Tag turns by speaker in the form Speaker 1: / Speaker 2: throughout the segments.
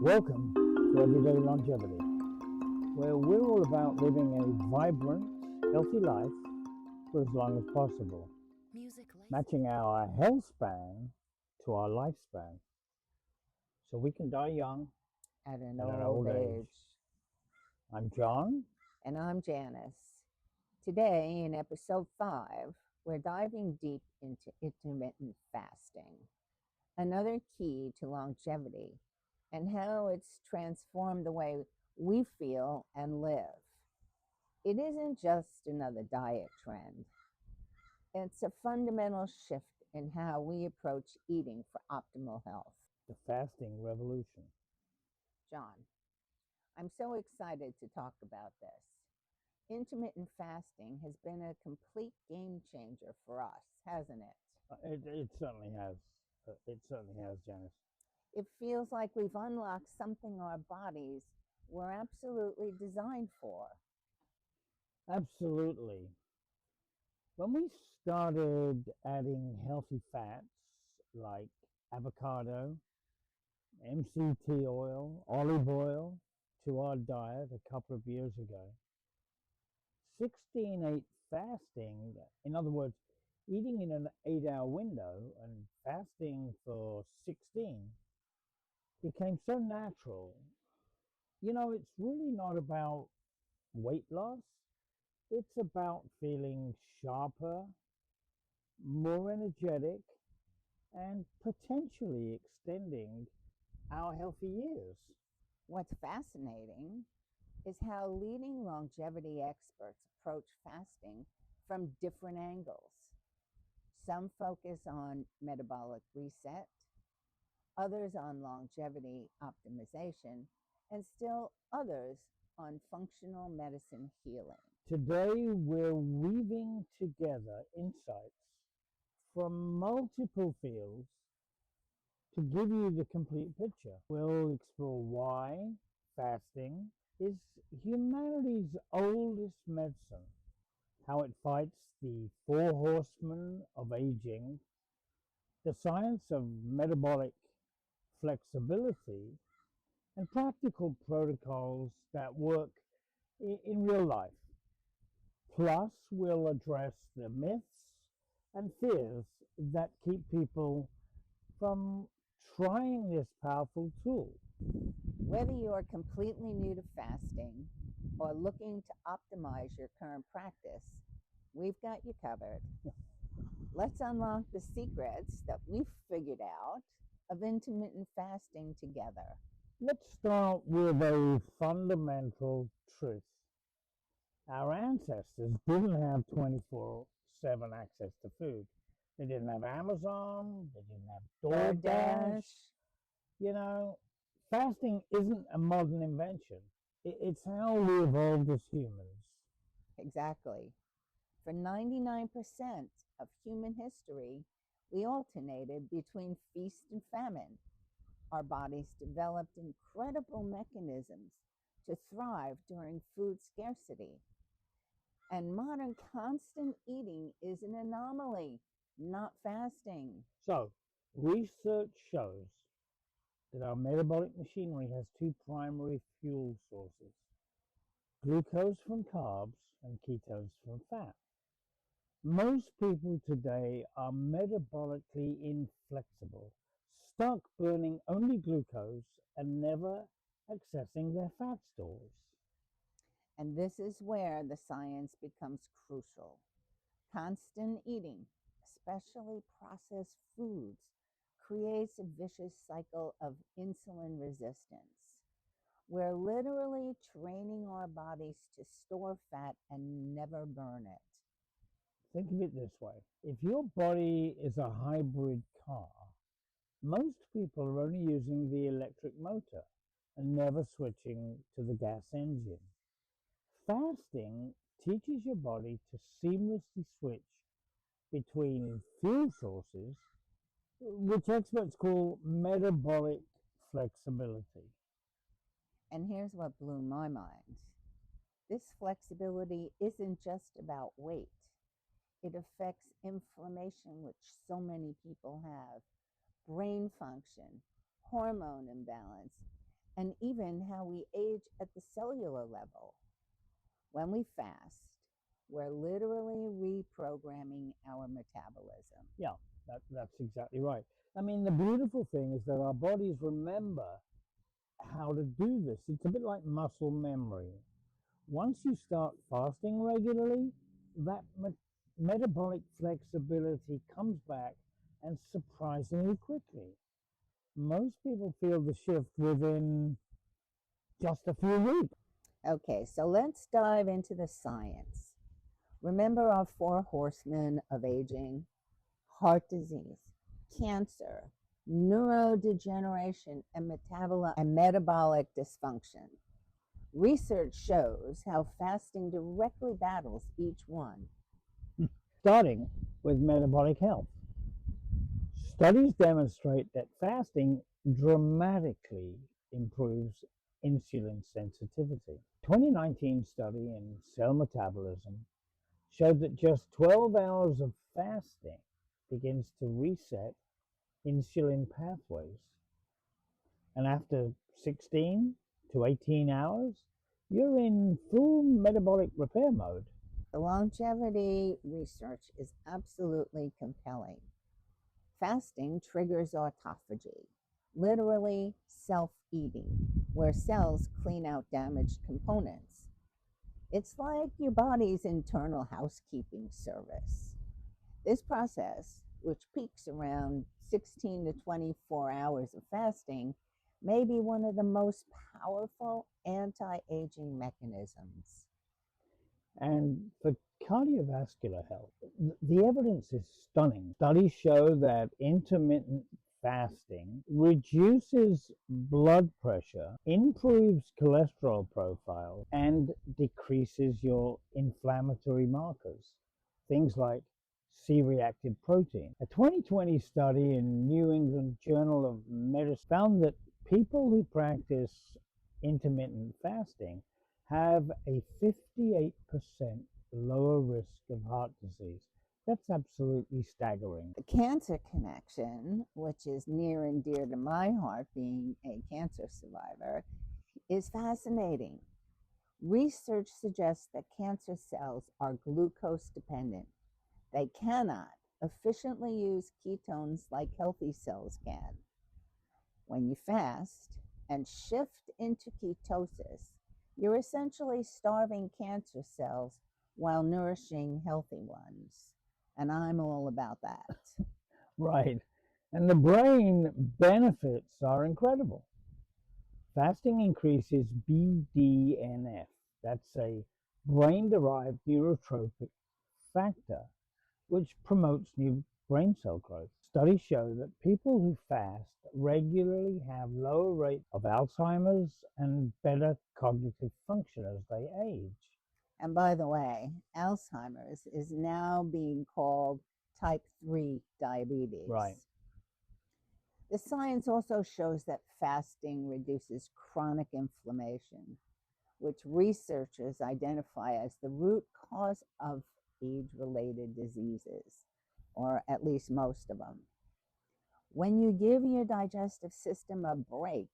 Speaker 1: Welcome to Everyday Longevity, where we're all about living a vibrant, healthy life for as long as possible, matching our health span to our lifespan, so we can die young
Speaker 2: At an
Speaker 1: at an
Speaker 2: old
Speaker 1: old age.
Speaker 2: age.
Speaker 1: I'm John.
Speaker 2: And I'm Janice. Today, in episode 5, we're diving deep into intermittent fasting, another key to longevity, and how it's transformed the way we feel and live. It isn't just another diet trend, it's a fundamental shift in how we approach eating for optimal health.
Speaker 1: The fasting revolution.
Speaker 2: John, I'm so excited to talk about this. Intermittent fasting has been a complete game changer for us, hasn't it?
Speaker 1: It certainly has. It certainly has, Janice.
Speaker 2: It feels like we've unlocked something our bodies were absolutely designed for.
Speaker 1: Absolutely. When we started adding healthy fats like avocado, MCT oil, olive oil to our diet a couple of years ago, 16-8 fasting, in other words, eating in an 8-hour window and fasting for 16, became so natural. It's really not about weight loss. It's about feeling sharper, more energetic, and potentially extending our healthy years.
Speaker 2: What's fascinating is how leading longevity experts approach fasting from different angles. Some focus on metabolic reset, others on longevity optimization, and still others on functional medicine healing.
Speaker 1: Today, we're weaving together insights from multiple fields to give you the complete picture. We'll explore why fasting is humanity's oldest medicine, how it fights the four horsemen of aging, the science of metabolic flexibility, and practical protocols that work in real life. Plus, we'll address the myths and fears that keep people from trying this powerful tool.
Speaker 2: Whether you are completely new to fasting or looking to optimize your current practice, we've got you covered. Let's unlock the secrets that we've figured out of intermittent fasting together.
Speaker 1: Let's start with a fundamental truth. Our ancestors didn't have 24/7 access to food. They didn't have Amazon, they didn't have DoorDash.
Speaker 2: DoorDash.
Speaker 1: You know, fasting isn't a modern invention. It's how we evolved as humans.
Speaker 2: Exactly. For 99% of human history, we alternated between feast and famine. Our bodies developed incredible mechanisms to thrive during food scarcity. And modern constant eating is an anomaly, not fasting.
Speaker 1: So, research shows that our metabolic machinery has two primary fuel sources: glucose from carbs and ketones from fat. Most people today are metabolically inflexible, stuck burning only glucose and never accessing their fat stores.
Speaker 2: And this is where the science becomes crucial. Constant eating, especially processed foods, creates a vicious cycle of insulin resistance. We're literally training our bodies to store fat and never burn it.
Speaker 1: Think of it this way: if your body is a hybrid car, most people are only using the electric motor and never switching to the gas engine. Fasting teaches your body to seamlessly switch between fuel sources, which experts call metabolic flexibility.
Speaker 2: And here's what blew my mind. This flexibility isn't just about weight. It affects inflammation, which so many people have, brain function, hormone imbalance, and even how we age at the cellular level. When we fast, we're literally reprogramming our metabolism.
Speaker 1: Yeah, that's exactly right. I mean, the beautiful thing is that our bodies remember how to do this. It's a bit like muscle memory. Once you start fasting regularly, that metabolic flexibility comes back and surprisingly quickly. Most people feel the shift within just a few weeks.
Speaker 2: Okay, so let's dive into the science. Remember our four horsemen of aging: heart disease, cancer, neurodegeneration, and metabolic dysfunction. Research shows how fasting directly battles each one.
Speaker 1: Starting with metabolic health. Studies demonstrate that fasting dramatically improves insulin sensitivity. A 2019 study in cell metabolism showed that just 12 hours of fasting begins to reset insulin pathways. And after 16 to 18 hours, you're in full metabolic repair mode.
Speaker 2: The longevity research is absolutely compelling. Fasting triggers autophagy, literally self-eating, where cells clean out damaged components. It's like your body's internal housekeeping service. This process, which peaks around 16 to 24 hours of fasting, may be one of the most powerful anti-aging mechanisms.
Speaker 1: And for cardiovascular health, the evidence is stunning. Studies show that intermittent fasting reduces blood pressure, improves cholesterol profile, and decreases your inflammatory markers, things like C-reactive protein. A 2020 study in New England Journal of Medicine found that people who practice intermittent fasting have a 58% lower risk of heart disease. That's absolutely staggering.
Speaker 2: The cancer connection, which is near and dear to my heart, being a cancer survivor, is fascinating. Research suggests that cancer cells are glucose dependent. They cannot efficiently use ketones like healthy cells can. When you fast and shift into ketosis, you're essentially starving cancer cells while nourishing healthy ones. And I'm all about that.
Speaker 1: Right. And the brain benefits are incredible. Fasting increases BDNF. That's a brain derived neurotropic factor which promotes new brain cell growth. Studies show that people who fast regularly have lower rates of Alzheimer's and better cognitive function as they age.
Speaker 2: And by the way, Alzheimer's is now being called type 3 diabetes.
Speaker 1: Right.
Speaker 2: The science also shows that fasting reduces chronic inflammation, which researchers identify as the root cause of age-related diseases, or at least most of them. When you give your digestive system a break,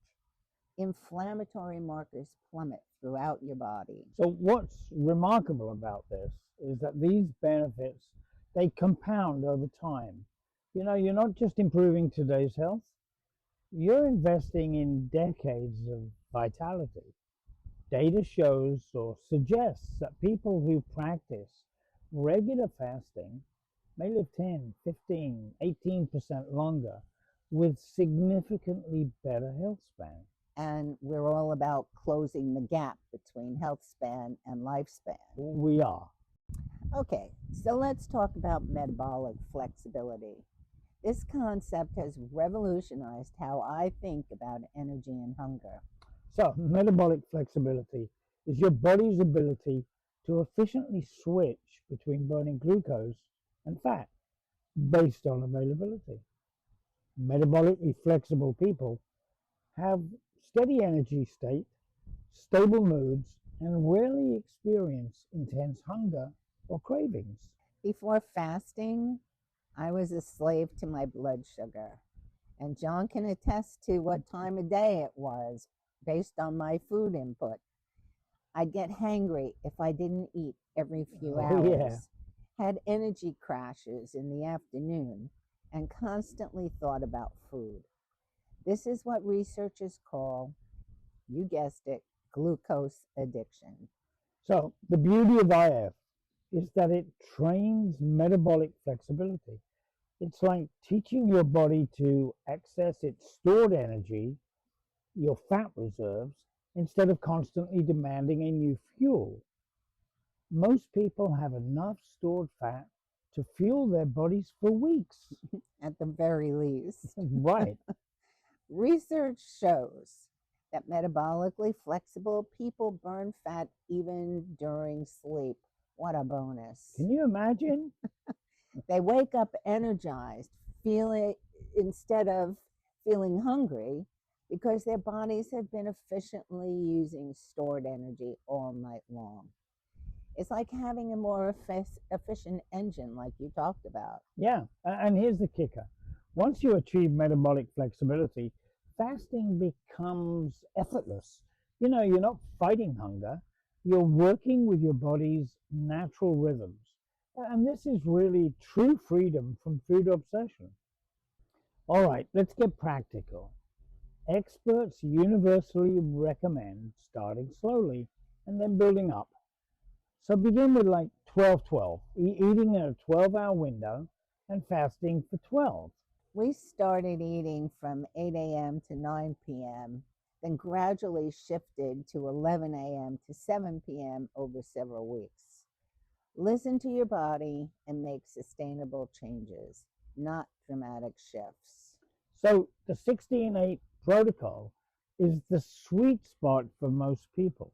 Speaker 2: inflammatory markers plummet throughout your body.
Speaker 1: So what's remarkable about this is that these benefits, they compound over time. You know, you're not just improving today's health, you're investing in decades of vitality. Data shows or suggests that people who practice regular fasting may live 10, 15, 18% longer with significantly better health span.
Speaker 2: And we're all about closing the gap between health span and lifespan.
Speaker 1: We are.
Speaker 2: Okay, so let's talk about metabolic flexibility. This concept has revolutionized how I think about energy and hunger.
Speaker 1: So, metabolic flexibility is your body's ability to efficiently switch between burning glucose and fat based on availability. Metabolically flexible people have steady energy state, stable moods, and rarely experience intense hunger or cravings.
Speaker 2: Before fasting, I was a slave to my blood sugar. And John can attest to what time of day it was based on my food input. I'd get hangry if I didn't eat every few
Speaker 1: Oh, yeah.
Speaker 2: hours, had energy crashes in the afternoon, and constantly thought about food. This is what researchers call, you guessed it, glucose addiction.
Speaker 1: So the beauty of IF is that it trains metabolic flexibility. It's like teaching your body to access its stored energy, your fat reserves, instead of constantly demanding a new fuel. Most people have enough stored fat to fuel their bodies for weeks.
Speaker 2: At the very least.
Speaker 1: Right.
Speaker 2: Research shows that metabolically flexible people burn fat even during sleep. What a bonus.
Speaker 1: Can you imagine?
Speaker 2: They wake up energized, feeling instead of feeling hungry because their bodies have been efficiently using stored energy all night long. It's like having a more efficient engine, like you talked about.
Speaker 1: Yeah. And here's the kicker. Once you achieve metabolic flexibility, fasting becomes effortless. You're not fighting hunger, you're working with your body's natural rhythms. And this is really true freedom from food obsession. All right, let's get practical. Experts universally recommend starting slowly and then building up. So begin with like 12-12, eating in a 12-hour window and fasting for 12.
Speaker 2: We started eating from 8 a.m. to 9 p.m., then gradually shifted to 11 a.m. to 7 p.m. over several weeks. Listen to your body and make sustainable changes, not dramatic shifts.
Speaker 1: So the 16-8 protocol is the sweet spot for most people.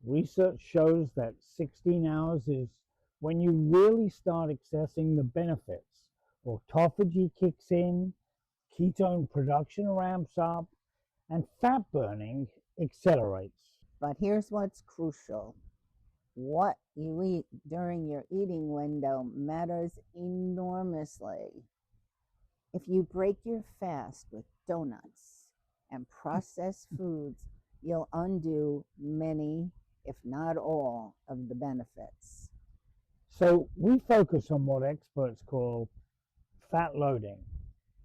Speaker 1: Research shows that 16 hours is when you really start accessing the benefits. Autophagy kicks in, ketone production ramps up, and fat burning accelerates.
Speaker 2: But here's what's crucial: what you eat during your eating window matters enormously. If you break your fast with donuts and processed foods, you'll undo many, if not all, of the benefits.
Speaker 1: So we focus on what experts call fat loading.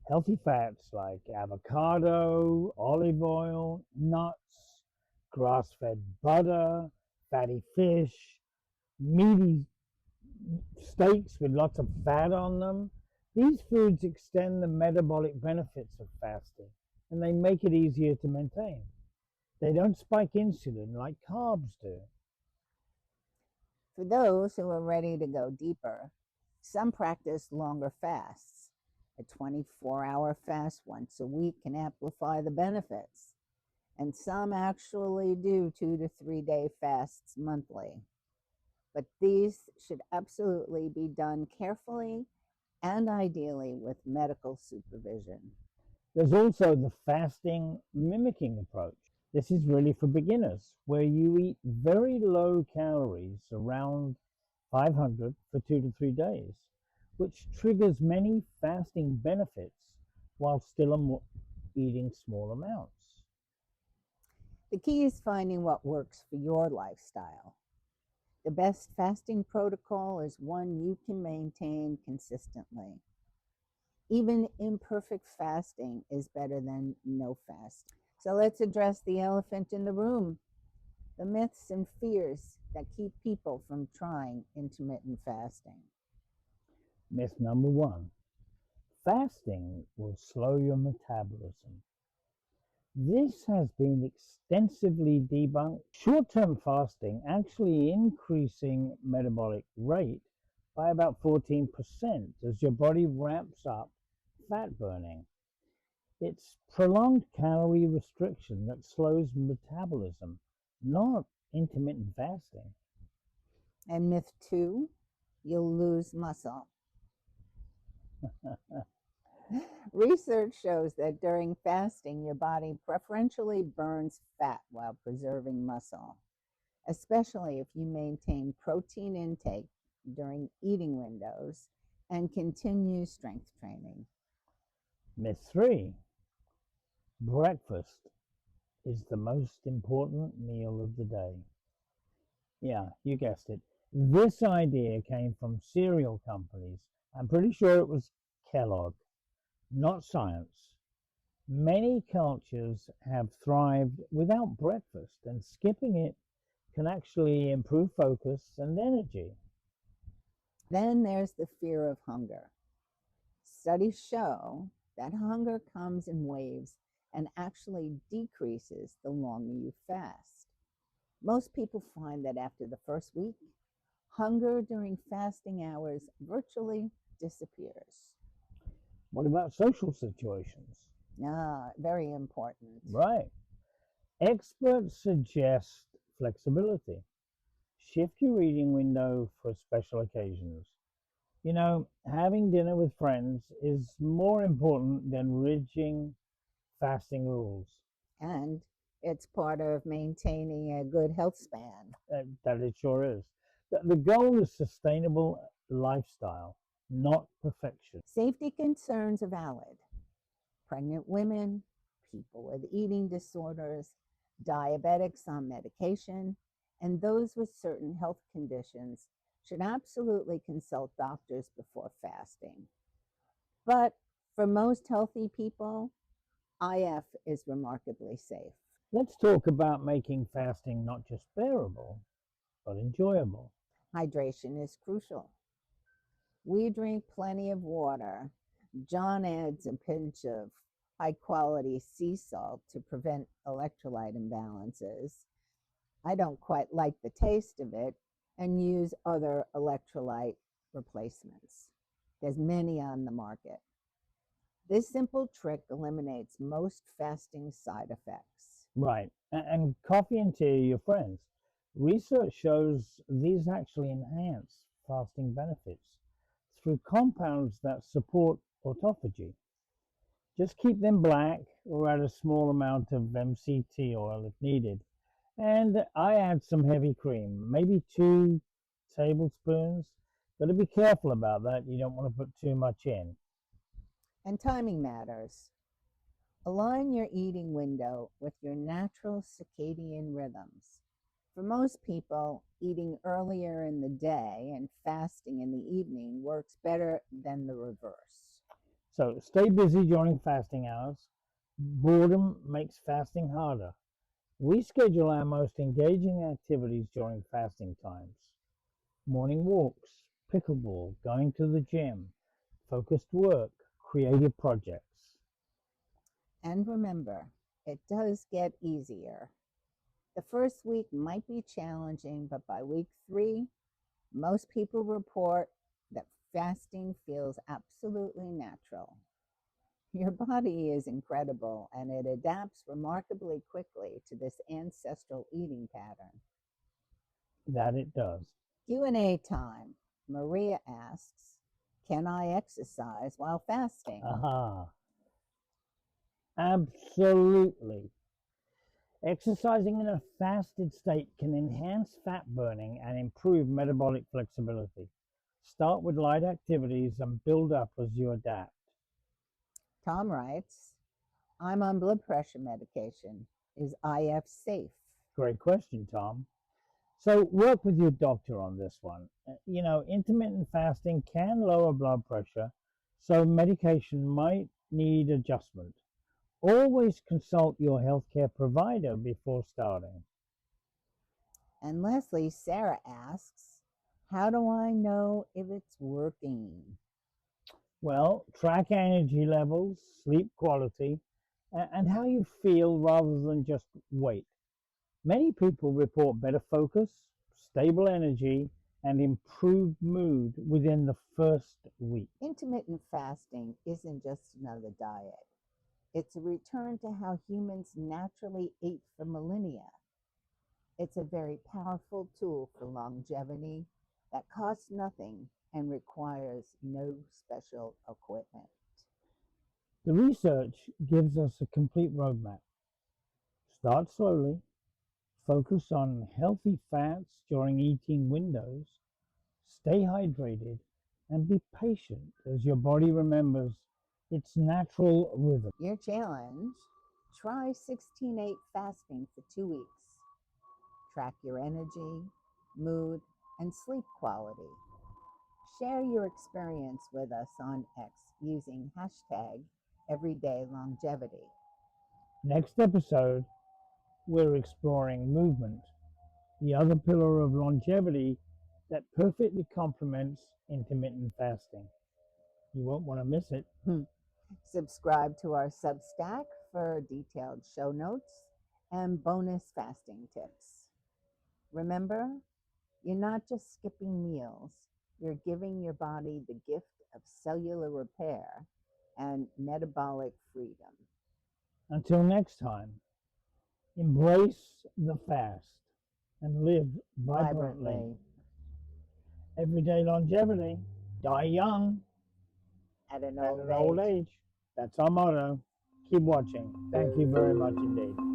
Speaker 1: Healthy fats like avocado, olive oil, nuts, grass fed butter, fatty fish, meaty steaks with lots of fat on them. These foods extend the metabolic benefits of fasting and they make it easier to maintain. They don't spike insulin like carbs do.
Speaker 2: For those who are ready to go deeper, some practice longer fasts. A 24-hour fast once a week can amplify the benefits, and some actually do 2 to 3 day fasts monthly. But these should absolutely be done carefully and ideally with medical supervision.
Speaker 1: There's also the fasting mimicking approach. This is really for beginners, where you eat very low calories, around 500 for 2 to 3 days, which triggers many fasting benefits while still eating small amounts.
Speaker 2: The key is finding what works for your lifestyle. The best fasting protocol is one you can maintain consistently. Even imperfect fasting is better than no fast. So let's address the elephant in the room: the myths and fears that keep people from trying intermittent fasting.
Speaker 1: Myth number one: fasting will slow your metabolism. This has been extensively debunked. Short-term fasting actually increasing metabolic rate by about 14% as your body ramps up fat burning. It's prolonged calorie restriction that slows metabolism, not intermittent fasting.
Speaker 2: And myth two, you'll lose muscle. Research shows that during fasting, your body preferentially burns fat while preserving muscle, especially if you maintain protein intake during eating windows and continue strength training.
Speaker 1: Myth 3: breakfast is the most important meal of the day. Yeah, you guessed it. This idea came from cereal companies. I'm pretty sure it was Kellogg, not science. Many cultures have thrived without breakfast, and skipping it can actually improve focus and energy.
Speaker 2: Then there's the fear of hunger. Studies show that hunger comes in waves and actually decreases the longer you fast. Most people find that after the first week, hunger during fasting hours virtually disappears.
Speaker 1: What about social situations?
Speaker 2: Ah, very important.
Speaker 1: Right. Experts suggest flexibility. Shift your eating window for special occasions. Having dinner with friends is more important than rigid fasting rules.
Speaker 2: And it's part of maintaining a good health span.
Speaker 1: That it sure is. The goal is sustainable lifestyle, not perfection.
Speaker 2: Safety concerns are valid. Pregnant women, people with eating disorders, diabetics on medication, and those with certain health conditions should absolutely consult doctors before fasting. But for most healthy people, IF is remarkably safe.
Speaker 1: Let's talk about making fasting not just bearable, but enjoyable.
Speaker 2: Hydration is crucial. We drink plenty of water. John adds a pinch of high quality sea salt to prevent electrolyte imbalances. I don't quite like the taste of it and use other electrolyte replacements. There's many on the market. This simple trick eliminates most fasting side effects.
Speaker 1: Right. And coffee and tea are your friends. Research shows these actually enhance fasting benefits through compounds that support autophagy. Just keep them black or add a small amount of MCT oil if needed. And I add some heavy cream, maybe 2 tablespoons. Got to be careful about that. You don't want to put too much in.
Speaker 2: And timing matters. Align your eating window with your natural circadian rhythms. For most people, eating earlier in the day and fasting in the evening works better than the reverse.
Speaker 1: So stay busy during fasting hours. Boredom makes fasting harder. We schedule our most engaging activities during fasting times. Morning walks, pickleball, going to the gym, focused work, creative projects.
Speaker 2: And remember, it does get easier. The first week might be challenging, but by week 3, most people report that fasting feels absolutely natural. Your body is incredible and it adapts remarkably quickly to this ancestral eating pattern.
Speaker 1: That it does.
Speaker 2: Q&A time. Maria asks, can I exercise while fasting?
Speaker 1: Aha. Absolutely. Exercising in a fasted state can enhance fat burning and improve metabolic flexibility. Start with light activities and build up as you adapt.
Speaker 2: Tom writes, I'm on blood pressure medication. Is IF safe?
Speaker 1: Great question, Tom. So work with your doctor on this one. Intermittent fasting can lower blood pressure, so medication might need adjustment. Always consult your healthcare provider before starting.
Speaker 2: And Leslie, Sarah asks, how do I know if it's working?
Speaker 1: Well, track energy levels, sleep quality, and how you feel rather than just weight. Many people report better focus, stable energy, and improved mood within the first week.
Speaker 2: Intermittent fasting isn't just another diet. It's a return to how humans naturally ate for millennia. It's a very powerful tool for longevity that costs nothing and requires no special equipment.
Speaker 1: The research gives us a complete roadmap. Start slowly, focus on healthy fats during eating windows, stay hydrated, and be patient as your body remembers its natural rhythm.
Speaker 2: Your challenge, Try 16/8 fasting for 2 weeks. Track your energy, mood, and sleep quality. Share your experience with us on X using hashtag EverydayLongevity.
Speaker 1: Next episode, we're exploring movement, the other pillar of longevity that perfectly complements intermittent fasting. You won't want to miss it.
Speaker 2: Subscribe to our Substack for detailed show notes and bonus fasting tips. Remember, you're not just skipping meals, you're giving your body the gift of cellular repair and metabolic freedom.
Speaker 1: Until next time, embrace the fast and live vibrantly.
Speaker 2: Vibrantly.
Speaker 1: Everyday longevity, die young
Speaker 2: At an
Speaker 1: at
Speaker 2: old
Speaker 1: an old
Speaker 2: age.
Speaker 1: age. That's our motto. Keep watching. Thank you very much indeed.